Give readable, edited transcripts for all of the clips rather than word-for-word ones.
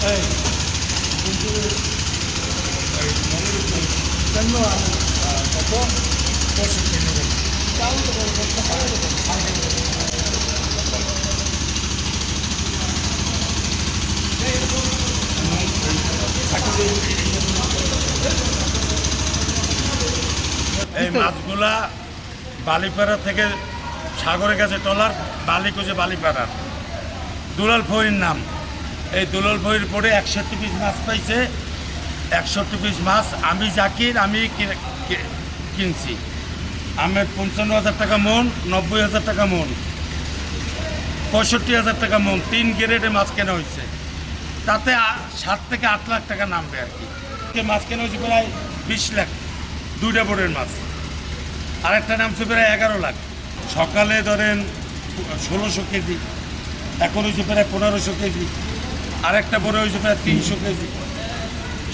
এই মাছগুলা বালিপাড়া থেকে সাগরের কাছে টলার বালি খুঁজে বালিপাড়ার দুলাল ফরির নাম। এই দুলাল ফরির পরে 61 পিস মাছ পাইছে। 61 পিস মাছ আমি জাকির আমি কিনছি। আমের 55,000 টাকা মন, 90,000 টাকা মন, 65,000 টাকা মন, 3 গ্রেডে মাছ কেনা হয়েছে। তাতে 7 থেকে 8 লাখ টাকা নামবে আর কি। মাছ কেনা হয়েছে প্রায় 20 লাখ, 2টা বোর্ডের মাছ। আরেকটা নামছে প্রায় 11 লাখ। সকালে ধরেন 1600 কেজি, এখন হয়েছে প্রায় 1500 কেজি, আরেকটা বড় হয়েছে প্রায় 300 কেজি।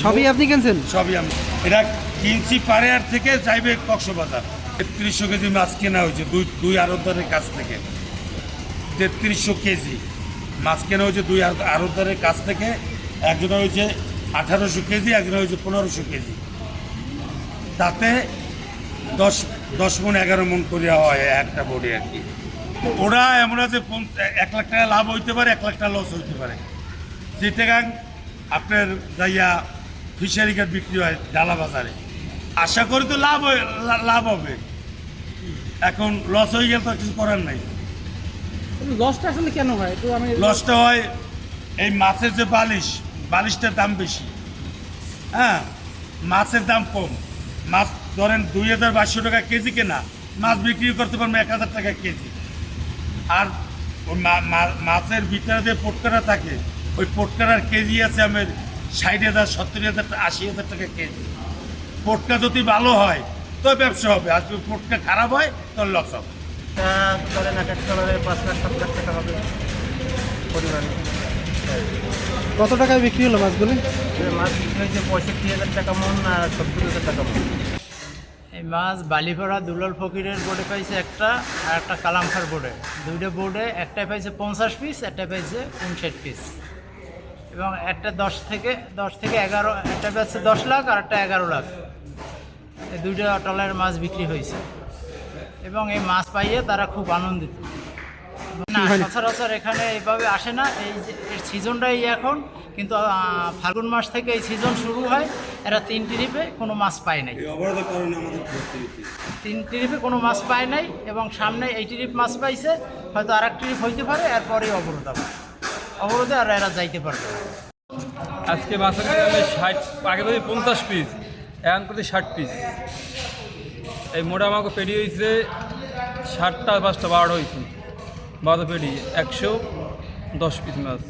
সবই আপনি কিনছেন? সবই আমি। এটা কিনছি পাড়েয়ার থেকে যাইবে কক্সবাজার। 3300 কেজি মাছ কেনা হয়েছে দুই আড়তদারের কাছ থেকে। 3300 কেজি মাছ কেনা হয়েছে দুই আড়তদারের কাছ থেকে। একজনের হয়েছে 1800 কেজি, একজনের হয়েছে 1500 কেজি। তাতে 10 মন 11 মন করিয়া হয় একটা বোর্ডে আর কি। ওরা এমন আছে 1 লাখ টাকা লাভ হইতে পারে, 1 লাখ টাকা লস হইতে পারে। যে টাকা আপনার যাইয়া ফিশারি কাঠ বিক্রি হয় ডালা বাজারে, আশা করি তো লাভ হবে। এখন লস হয়ে গেলে তো কিছু করার নাই। লসটা আসলে কেন হয়? লসটা হয় এই মাছের যে বালিশটার দাম বেশি। হ্যাঁ, মাছের দাম কম। মাছ ধরেন 2,200 টাকা কেজি কেনা, মাছ বিক্রি করতে পারবে 1,000 টাকা কেজি। আর ওই মাছের ভিতরে যে পোটকাটা থাকে, ওই পোটকাটার কেজি আছে আমার 60,000, 70,000, 80,000 টাকা কেজি। পোটকা যদি ভালো হয় তো ব্যবসা হবে, আর যদি পোটকা খারাপ হয় তো লস হবে। ধরেন এক একটা কালারে 5 লাখ 7 লাখ টাকা হবে পরিমাণে। কত টাকায় বিক্রি হলো মাছগুলি? মাছ বিক্রি হয়েছে 65,000 টাকা মন আর 70,000 টাকা মন। এই মাছ বালিপাড়া দুলাল ফকিরের বোর্ডে পাইছে একটা, আর একটা কালামখার বোর্ডে। 2টা বোর্ডে একটাই পাইছে 50 পিস, একটা পাইছে 59 পিস। এবং একটা 10 থেকে 11, একটা পাইছে 10 লাখ আর একটা 11 লাখ। এই 2টা টলারের মাছ বিক্রি হয়েছে এবং এই মাছ পাইয়ে তারা খুব আনন্দিত। না, সচরাচর এখানে এইভাবে আসে না। এই যে এর সিজনটাই এখন, কিন্তু ফাল্গুন মাস থেকে এই সিজন শুরু হয়। এরা 3 ট্রিপে কোনো মাছ পায় নাই, 3 ট্রিপে কোনো মাছ পায় নাই। এবং সামনে এই ট্রিপ মাছ পাইছে, হয়তো আর এক ট্রিপ হইতে পারে, এরপরেই অবরোধ হবে। অবরোধে আর এরা যাইতে পারবে। আজকে মাছের আমি 60, আগে ধরে 50 পিস, এখন প্রতি 60 পিস। এই মোটা আমাকে পেড়ি হয়েছে 7টা 5টা 12 হয়েছে, 12 পেড়ি 110 পিস মাছ।